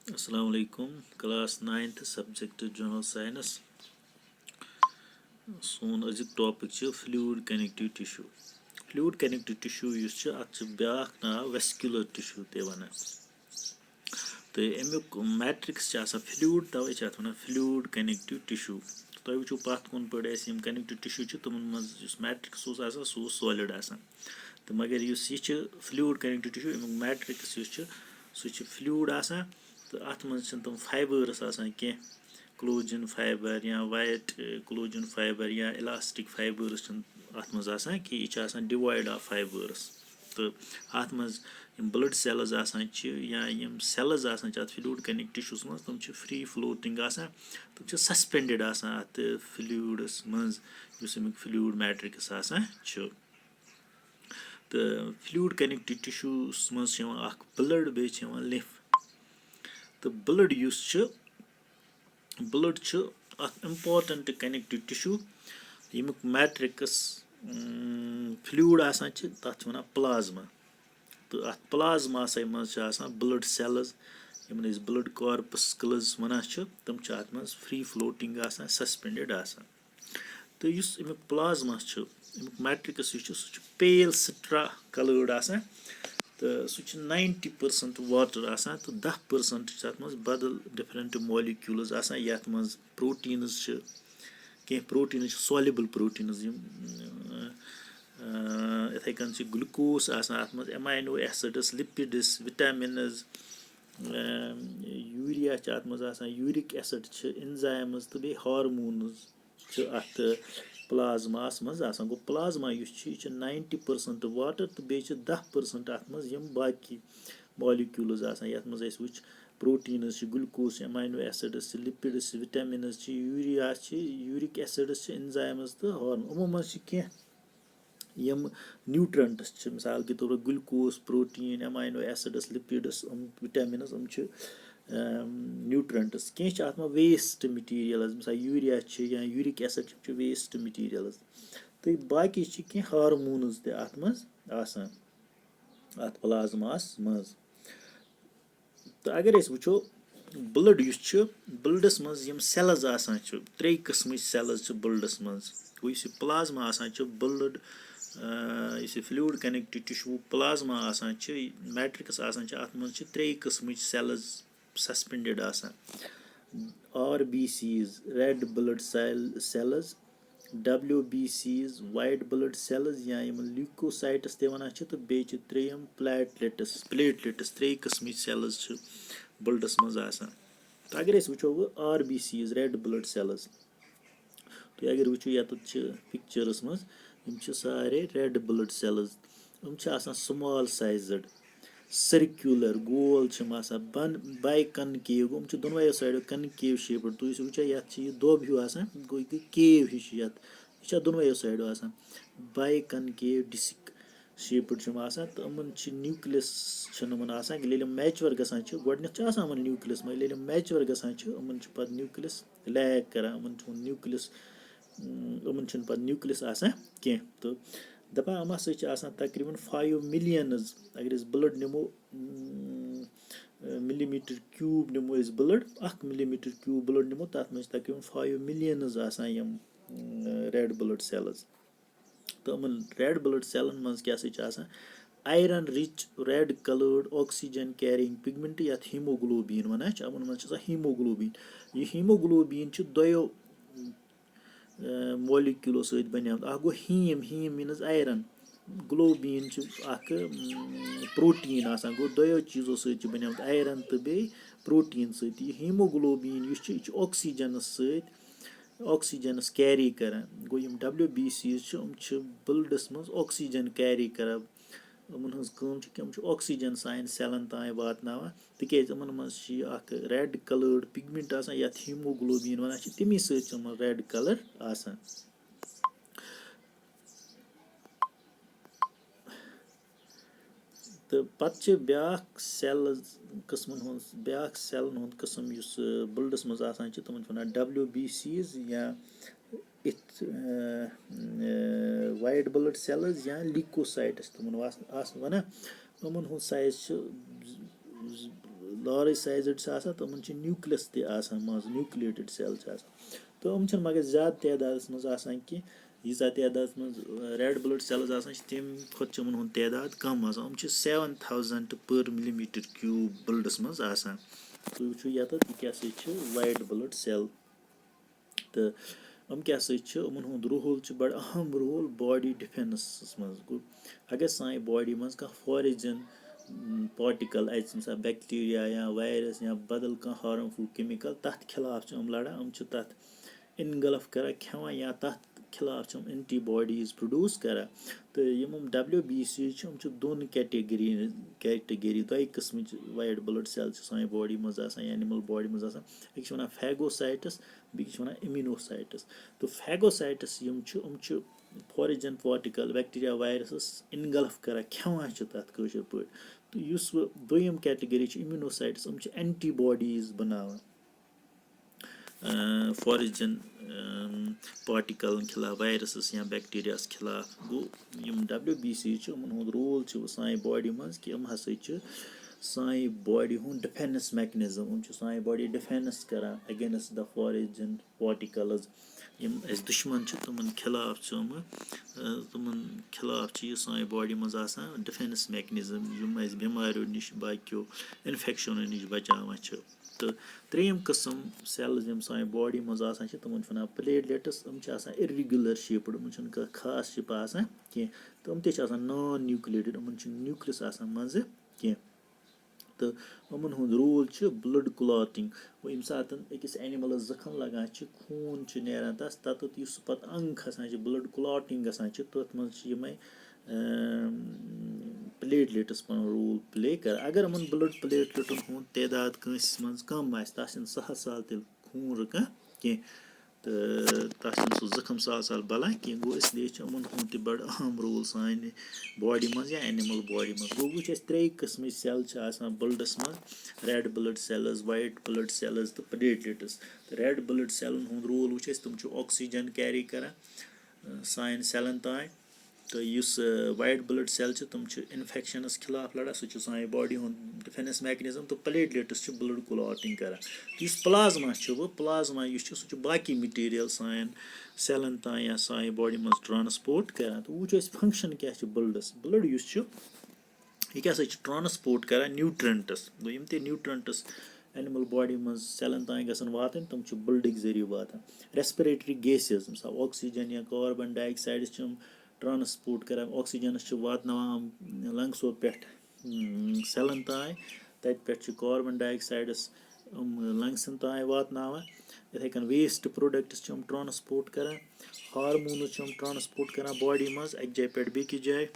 Assalamu alaikum. Class 9th subject General Science. Soon as topic fluid connective tissue. Fluid connective tissue is بیاکھ ناو ویسکیولر tissue تہِ وَنان تہٕ اَمیُک میٹرِکس چھِ آسان فلوٗڈ تَوے چھِ اَتھ وَنان فلوٗڈ کَنیکٹِو ٹِشوٗ تۄہہِ وٕچھو پَتھ کُن پٲٹھۍ اَسہِ یِم کَنیکٹِو ٹِشوٗ چھِ تِمن منٛز یُس میٹرِکس اوس آسان سُہ اوس سالِڈ آسان تہٕ مگر یُس یہِ چھِ فلوٗڈ کَنیکٹِو ٹِشوٗ اَمیُک میٹرِکس یُس چھُ سُہ چھُ فلوٗڈ آسان تہٕ اَتھ منٛز چھِنہٕ تِم فایبٲرٕس آسان کینٛہہ کلوجن فایبر یا وایٹ کلوجن فایبر یا اِلاسٹِک فایبٲرٕس چھِنہٕ اَتھ منٛز آسان کینٛہہ یہِ چھِ آسان ڈِوایڈ آف فایبٲرٕس تہٕ اَتھ منٛز یِم بٕلڈ سیلٕز آسان چھِ یا یِم سیلٕز آسان چھِ اَتھ فلوٗڈ کَنیکٹ ٹِشوٗس منٛز تِم چھِ فرٛی فلوٹِنٛگ آسان تِم چھِ سَسپینڈِڈ آسان اَتھ فلوٗڈَس منٛز یُس اَمیُک فلوٗڈ میٹرِکس آسان چھُ تہٕ فلوٗڈ کَنیکٹِو ٹِشوٗوَس منٛز چھِ یِوان اکھ بٕلڈ بیٚیہِ چھِ یِوان لِمف تہٕ بٕلڈ یُس چھُ بٕلڈ چھُ اکھ اِمپاٹنٹ کَنیکٹِو ٹِشوٗ ییٚمیُک میٹرِکس فلوٗڈ آسان چھِ تَتھ چھِ وَنان پلازما تہٕ اَتھ پلازماسٕے منٛز چھِ آسان بٕلڈ سیلٕز یِمن أسۍ بٕلڈ کارپسکلٕز وَنان چھِ تِم چھِ اَتھ منٛز فرٛی فلوٹِنٛگ آسان سَسپینڈِڈ آسان تہٕ یُس اَمیُک پلازما چھُ اَمیُک میٹرِکس یُس چھُ سُہ چھُ پیل سٹرا کلٲرڈ آسان تہٕ سُہ چھُ 90% واٹر آسان تہٕ 10% چھِ اَتھ منٛز بدل ڈِفرنٹ مولِکیوٗلٕز آسان یَتھ منٛز پروٹیٖنٕز چھِ کینٛہہ پروٹیٖنٕز چھِ سالِبٕل پروٹیٖنٕز یِم یِتھَے کٔنۍ چھِ گلوٗکوز آسان اَتھ منٛز ایماینو ایسِڈٕس لِپِڈٕس وِٹامِنٕز یوٗریا چھِ اَتھ منٛز آسان یوٗرِک ایسِڈ چھِ اِنزایمٕز تہٕ بیٚیہِ ہارمونٕز چھِ اَتھ پلازماہَس منٛز آسان گوٚو پلازما یُس چھُ یہِ چھُ 90% واٹر تہٕ بیٚیہِ چھِ 10% اَتھ منٛز یِم باقٕے مالِکیوٗلٕز آسان یَتھ منٛز اَسہِ وٕچھ پروٹیٖنٕز چھِ گلوٗکوز چھِ ایماینو ایسِڈٕس چھِ لِپِڈٕس چھِ وِٹامِنٕز چھِ یوٗریا چھِ یوٗرِک ایسِڈٕس چھِ اِنزایمٕز تہٕ ہارمون یِمو منٛز چھِ کینٛہہ یِم نیوٗٹرنٛٹٕس چھِ مِثال کے طور پر گلوٗکوز پروٹیٖن ایماینو ایسِڈٕس لِپِڈٕس یِم وِٹامِنٕز یِم چھِ نیوٗٹرنٛٹٕس کینٛہہ چھِ اَتھ منٛز ویسٹ مِٹیٖریَلٕز مِثال یوٗریا چھِ یا یوٗرِک ایسِڈ چھِ ویسٹ مِٹیٖریَلٕز تہٕ باقٕے چھِ کینٛہہ ہارمونٕز تہِ اَتھ منٛز آسان اَتھ پلازماہَس منٛز تہٕ اگر أسۍ وٕچھو بٕلڈ یُس چھُ بٕلڈَس منٛز یِم سیلٕز آسان چھِ 3 قٕسمٕچ سیلٕز چھِ بٕلڈَس منٛز گوٚو یُس یہِ پلازما آسان چھُ بٕلڈ یُس یہِ فلوٗڈ کَنیکٹِو ٹِشوٗ پلازما آسان چھِ میٹرِکس آسان چھِ اَتھ منٛز چھِ 3 قٕسمٕچ سیلٕز سَسپینڈِڈ آسان R B Cs red blood cells W B Cs white blood cells یا یِمن لیوکوسایٹٕس تہِ وَنان چھِ تہٕ بیٚیہِ چھِ ترٛیٚیِم پلیٹلِٹٕس 3 قٕسمٕچ سیلٕز چھِ بٕلڈَس منٛز آسان تہٕ اگر أسۍ وٕچھو وۄنۍ R B Cs red blood cells تُہۍ اگر وٕچھِو ییٚتٮ۪تھ چھِ پِکچٲرٕس منٛز یِم چھِ سارے ریڈ بٕلڈ سیلٕز یِم چھِ آسان سُمال سایزٕڈ سٔرکیوٗلر گول چھِ یِم آسان باے کَنکیو گوٚو یِم چھِ دۄنوَیو سایڈو کَنکیو شیپٕڈ تُہۍ ٲسِو وٕچھان یَتھ چھِ یہِ دۄب ہیوٗ آسان گوٚو یہِ گٔے کیو ہِش یَتھ یہِ چھِ اَتھ دۄنوَیو سایڈو آسان باے کَنکیو ڈِسِک شیپٕڈ چھِ یِم آسان تہٕ یِمَن چھِ نیوٗکلِیَس چھِنہٕ یِمَن آسان ییٚلہِ یِم میچوَر گژھان چھِ گۄڈنٮ۪تھ چھِ آسان یِمَن نیوٗکلِیَس مگر ییٚلہِ یِم میچوَر گژھان چھِ یِمَن چھِ پَتہٕ نیوٗکلِیَس لیک کَران یِمَن چھُ نیوٗکلِیَس یِمَن چھِنہٕ پَتہٕ نیوٗکلِیَس آسان کینٛہہ تہٕ دَپان یِم ہَسا چھِ آسان تقریٖباً 5 مِلیَنٕز اگر أسۍ بٕلڈ نِمو مِلی میٖٹر کیوٗب نِمو أسۍ بٕلڈ 1 مِلی میٖٹر کیوٗب بٕلڈ نِمو تَتھ منٛز چھِ تقریٖباً 5 مِلیَنٕز آسان یِم ریڈ بٕلڈ سیلٕز تہٕ یِمَن ریڈ بٕلڈ سیلَن منٛز کیٛاہ سا چھِ آسان iron rich red coloured oxygen carrying pigment یَتھ ہیٖموگلوبیٖن وَنان چھِ یِمَن منٛز چھِ آسان ہیٖموگلوبیٖن یہِ ہیٖموگلوبیٖن چھُ دۄیو مولِکیوٗلو سۭتۍ بَنیومُت اکھ گوٚو ہیٖم میٖنٕز آیرَن گلوبیٖن چھُ اکھ پروٹیٖن آسان گوٚو دۄیو چیٖزو سۭتۍ چھُ بَنیومُت آیرَن تہٕ بیٚیہِ پروٹیٖن سۭتۍ یہِ ہیٖموگلوبیٖن یُس چھُ یہِ چھُ آکسیجنَس سۭتۍ آکسیجنَس کیری کران گوٚو یِم ڈبلیو بی سیٖز چھِ یِم چھِ بٕلڈَس منٛز آکسیجن کیری کران یِمن ہٕنٛز کٲم چھِ کہِ یِم چھِ آکسیجن سانہِ سیلَن تانۍ واتناوان تِکیازِ یِمن منٛز چھِ یہِ اکھ ریڈ کَلٲرڈ پِگمنٹ آسان یَتھ ہیٖموگلوبیٖن وَنان چھِ تَمی سۭتۍ چھِ یِمن ریڈ کَلر آسان تہٕ پَتہٕ چھِ بیٛاکھ سیلٕز قٕسمَن ہُنٛد بیٛاکھ سیلَن ہُنٛد قٕسٕم یُس بٕلڈَس منٛز آسان چھِ تِمَن چھِ وَنان ڈبلیو بی سیٖز یا اِتھ وایٹ بٕلڈ سیلٕز یا لیٖکوسایٹٕس تِمَن وَنان یِمَن ہُنٛد سایز چھُ لارٕج سایزٕڈ چھِ آسان تِمَن چھِ نیوٗکلِیَس تہِ آسان منٛزٕ نیوٗکلیٹِڈ سیل چھِ آسان تہٕ یِم چھِنہٕ مگر زیادٕ تعدادَس منٛز آسان کینٛہہ ییٖژاہ تعدادَس منٛز ریڈ بٕلڈ سیلٕز آسان چھِ تمہِ کھۄتہٕ چھِ یِمَن ہُنٛد تعداد کَم آسان یِم چھِ 7,000 پٔر مِلی میٖٹر کیوٗب بٕلڈَس منٛز آسان تُہۍ وٕچھِو ییٚتَتھ یہِ کیاہ سا چھِ وایِٹ بٕلڈ سیل تہٕ یِم کیاہ سا چھِ یِمَن ہُنٛد رول چھُ بَڑٕ اہم رول باڈی ڈِفٮ۪نسَس منٛز گوٚو اگر سانہِ باڈی منٛز کانٛہہ فارِجَن پاٹِکَل اَژِ مِثال بیکٹیٖریا یا وایرَس یا بدل کانٛہہ ہارمفُل کیمِکَل تَتھ خِلاف چھِ یِم لَڑان یِم چھِ تَتھ اِنگلف کَران کھٮ۪وان یا تَتھ خِلاف چھِ یِم اٮ۪نٹی باڈیٖز پرٛوڈوٗس کَران تہٕ یِم WBC چھِ یِم چھِ دۄن کیٹَگٔری دۄیہِ قٕسمٕچ وایِٹ بٕلڈ سیل چھِ سانہِ باڈی منٛز آسان یا اَنِمٕل باڈی منٛز آسان أکِس چھِ وَنان فیگوسایٹٕس بیٚکِس چھِ وَنان اِمیٖنوسایٹٕس تہٕ فیگوسایٹٕس یِم چھِ فارِجَن پاٹِکَل بیکٹیٖریا وایرَسَس اِنگلف کَران کھٮ۪وان چھِ تَتھ کٲشِر پٲٹھۍ تہٕ یُس وۄنۍ دوٚیِم کیٹَگٔری چھِ اِمیٖنوسایٹٕس یِم چھِ اٮ۪نٹی باڈیٖز بَناوان فارِجَن پاٹِکَلَن خِلاف وایرَسَس یا بیکٹیٖریاہَس خِلاف گوٚو یِم WBC چھِ یِمَن ہُنٛد رول چھُ سانہِ باڈی منٛز کہِ یِم ہَسا چھِ سانہِ باڈی ہُنٛد ڈِفٮ۪نٕس میکَنِزٕم یِم چھِ سانہِ باڈی ڈِفٮ۪نٕس کَران اگینسٹ دَ فارِجَن پاٹِکَلٕز یِم اَسہِ دُشمَن چھِ تِمَن خِلاف چھِ تِمَن خِلاف چھِ یہِ سانہِ باڈی منٛز آسان ڈِفٮ۪نٕس میکَنِزٕم یِم اَسہِ بٮ۪ماریو نِش باقیو اِنفٮ۪کشَنو نِش بَچاوان چھِ تہٕ ترٛیٚیِم قٕسٕم سیلٕز یِم سانہِ باڈی منٛز آسان چھِ تِمَن چھِ وَنان پٕلیٹلٮ۪ٹٕس یِم چھِ آسان اِرِگیوٗلَر شیپٕڈ یِمَن چھِنہٕ کانٛہہ خاص شِپ آسان کینٛہہ تِم تہِ چھِ آسان نان نیوٗکلیٹِڈ یِمَن چھِنہٕ نیوٗکلِیَس آسان منٛزٕ کینٛہہ تہٕ یِمَن ہُنٛد رول چھُ بٕلڈ کٕلاتِنٛگ گوٚو ییٚمہِ ساتہٕ أکِس اٮ۪نِمٕلَس زَخٕم لَگان چھِ خوٗن چھُ نیران تَتھ یُس سُہ پَتہٕ اَنٛگ کھَسان چھِ بٕلڈ کٕلاتِنٛگ گژھان چھِ تٔتھۍ منٛز چھِ یِمَے پٕلیٹلٮ۪ٹٕس پَنُن رول پٕلے کَران اگر یِمَن بٕلڈ پٕلیٹلٮ۪ٹَن ہُنٛد تعداد کٲنٛسہِ منٛز کَم آسہِ تَتھ چھِنہٕ سَہل سَہل تیٚلہِ خوٗن رُکان کینٛہہ تہٕ تَتھ چھِنہٕ سُہ زَخٕم سَہل سَہل بَلان کینٛہہ گوٚو اِسلیے چھِ یِمَن ہُنٛد تہِ بَڑٕ اہم رول سانہِ باڈی منٛز یا اٮ۪نِمٕل باڈی منٛز گوٚو وٕچھ اَسہِ ترٛیٚیہِ قٕسمٕچ سیل چھِ آسان بٕلڈَس منٛز red blood cells white blood cells تہٕ پٕلیٹلٮ۪ٹٕس تہٕ ریڈ بٕلڈ سیلَن ہُنٛد رول وٕچھ اَسہِ تِم چھِ آکسیجَن کیری کَران سانہِ سیلَن تانۍ تہٕ یُس وایِٹ بٕلڈ سیل چھِ تِم چھِ اِنفٮ۪کشَنَس خِلاف لَڑان سُہ چھُ سانہِ باڈی ہُنٛد ڈِفٮ۪نٕس میکَنِزٕم تہٕ پٕلیٹلٮ۪ٹٕس چھِ بٕلڈ کٕلاتِنٛگ کَران یُس پٕلازما چھُ وۄنۍ پٕلازما یُس چھُ سُہ چھُ باقٕے مِٹیٖریَل سانٮ۪ن سیلَن تانۍ یا سانہِ باڈی منٛز ٹرٛانَسپوٹ کَران تہٕ وٕچھو أسۍ فنٛگشَن کیاہ چھِ بٕلڈَس بٕلڈ یُس چھُ یہِ کیاہ سا چھِ ٹرٛانَسپوٹ کَران نیوٗٹرٛنٛٹٕس گوٚو یِم تہِ نیوٗٹرٛنٛٹٕس اَنِمٕل باڈی منٛز سیلَن تانۍ گژھن واتٕنۍ تِم چھِ بٕلڈٕکۍ ذٔریعہٕ واتان رٮ۪سپِریٹری گیسِز مِثال آکسیجَن یا کاربن ڈاے آکسایڈٕس چھِ یِم ٹرٛانَسپوٹ کَران آکسیجَنَس چھِ واتناوان یِم لنٛگسو پٮ۪ٹھ سیلَن تانۍ تَتہِ پٮ۪ٹھ چھِ کاربن ڈاے آکسایڈَس یِم لنٛگسَن تانۍ واتناوان یِتھَے کٔنۍ ویسٹ پرٛوڈَکٹٕس چھِ یِم ٹرٛانَسپوٹ کَران ہارمونٕز چھِ یِم ٹرٛانَسپوٹ کَران باڈی منٛز اَکہِ جایہِ پٮ۪ٹھ بیٚکِس جایہِ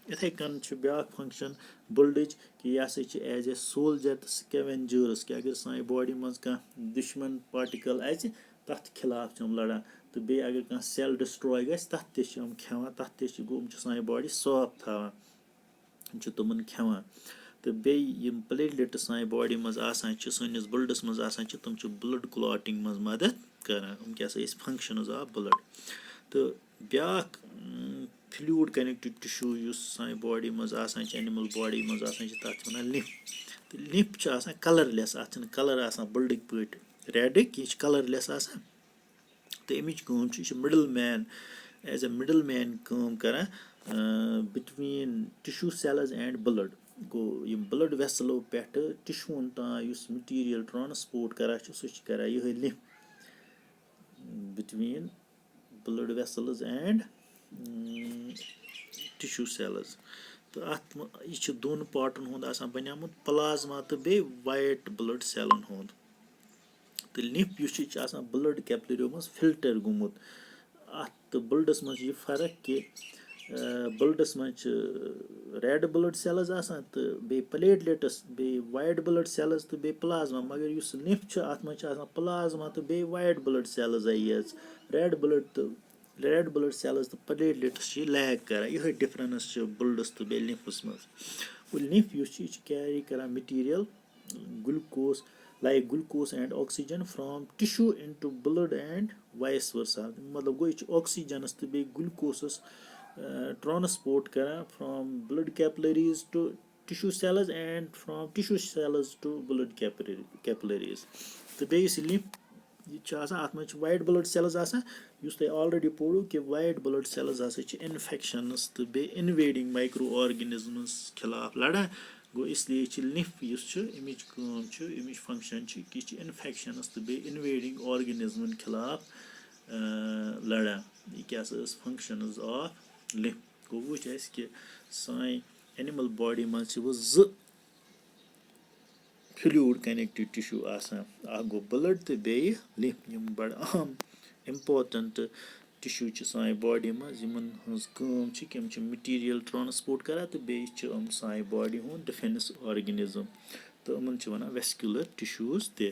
یِتھَے کٔنۍ چھِ بیٛاکھ فنٛگشَن بٕلڈٕچ کہِ یہِ ہَسا چھِ ایز اے سولجَر تہٕ سکیوینجٲرٕس کہِ اگر سانہِ باڈی منٛز کانٛہہ دُشمَن پاٹِکَل اَژِ تَتھ خِلاف چھِ یِم لَڑان تہٕ بیٚیہِ اگر کانٛہہ سیل ڈِسٹرٛاے گژھِ تَتھ تہِ چھِ یِم کھٮ۪وان تَتھ تہِ چھِ گوٚو یِم چھِ سانہِ باڈی صاف تھاوان یِم چھِ تِمَن کھٮ۪وان تہٕ بیٚیہِ یِم پٕلیٹلٮ۪ٹٕس سانہِ باڈی منٛز آسان چھِ سٲنِس بٕلڈَس منٛز آسان چھِ تِم چھِ بٕلڈ کٕلاتِنٛگ منٛز مَدَد کَران یِم کیاہ سا ٲسۍ فنٛگشَنٕز آف بٕلڈ تہٕ بیٛاکھ فِلیوٗڈ کَنٮ۪کٹِڈ ٹِشوٗ یُس سانہِ باڈی منٛز آسان چھِ اَنِمٕل باڈی منٛز آسان چھِ تَتھ چھِ وَنان لِمف تہٕ لِمف چھِ آسان کَلَرلٮ۪س اَتھ چھِنہٕ کَلَر آسان بٕلڈٕکۍ پٲٹھۍ ریڈٕکۍ یہِ چھِ کَلَرلٮ۪س آسان تہٕ اَمِچ کٲم چھِ یہِ چھِ middle man as a middle man کٲم کَران between tissue cells and blood گوٚو یِم بٕلڈ وٮ۪سلو پٮ۪ٹھٕ ٹِشوٗوَن تانۍ یُس مِٹیٖریَل ٹرٛانَسپوٹ کَران چھُ سُہ چھِ کَران یِہوٚے lymph between blood vessels and tissue cells تہٕ اَتھ یہِ چھِ دۄن پاٹَن ہُنٛد آسان بَنیومُت پٕلازما تہٕ بیٚیہِ وایِٹ بٕلڈ سیلَن ہُنٛد تہٕ لِمف یُس چھُ یہِ چھِ آسان بٕلڈ کیپلٔریو منٛز فِلٹَر گوٚمُت اَتھ تہٕ بٕلڈَس منٛز چھِ یہِ فرق کہِ بٕلڈَس منٛز چھِ ریڈ بٕلڈ سیلٕز آسان تہٕ بیٚیہِ پٕلیٹلٮ۪ٹٕس بیٚیہِ وایِٹ بٕلڈ سیلٕز تہٕ بیٚیہِ پٕلازما مگر یُس لِمف چھُ اَتھ منٛز چھِ آسان پٕلازما تہٕ بیٚیہِ وایِٹ بٕلڈ سیلٕزَے یٲژ ریڈ بٕلڈ سیلٕز تہٕ پٕلیٹلٮ۪ٹٕس چھِ یہِ لیک کَران یِہوٚے ڈِفرَنٕس چھِ بٕلڈَس تہٕ بیٚیہِ لِمفَس منٛز گوٚو لِمف یُس چھُ یہِ چھِ کیری کَران material glucose and oxygen from tissue into blood and vice versa مطلب گوٚو یہِ چھِ آکسیجَنَس تہٕ بیٚیہِ گُلکوزَس ٹرٛانَسپوٹ کَران from blood capillaries to tissue cells and from tissue cells to blood capillaries. تہٕ بیٚیہِ یُس یہِ lymph یہِ چھُ آسان اَتھ منٛز چھِ white blood cells آسان یُس تۄہہِ آلریڈی پوٚرو کہِ white blood cells ہسا چھِ اِنفیکشنٕز تہٕ بیٚیہِ اِنویڈِنگ مایکرو آرگنِزمٕز خِلاف لڑان گوٚو اس لیے چھِ lymph یُس چھُ اَمِچ کٲم چھُ اَمِچ فنکشن چھِ کہِ یہِ چھِ اِنفیکشنٕز تہٕ بیٚیہِ اِنویڈِنگ آرگنِزمن خِلاف لڑان یہِ کیاہ سا ٲس فنکشنٕز آف lymph گوٚو وٕچھ اَسہِ کہِ سانہِ اینِمل باڈی منٛز چھِ وۄنۍ 2 فلوٗڈ کَنیکٹِڈ ٹِشوٗ آسان اکھ گوٚو بٕلڈ تہٕ بیٚیہِ lymph یِم بَڑٕ اہم اِمپاٹنٹ ٹِشوٗ چھِ سانہِ باڈی منٛز یِمن ہٕنٛز کٲم چھِ کہِ یِم چھِ میٹیٖریل ٹرانسپوٹ کران تہٕ بیٚیہِ چھِ یِم سانہِ باڈی ہُنٛد ڈِفینس آرگنِزم تہٕ یِمن چھِ وَنان ویسکیوٗلر ٹِشوٗز تہِ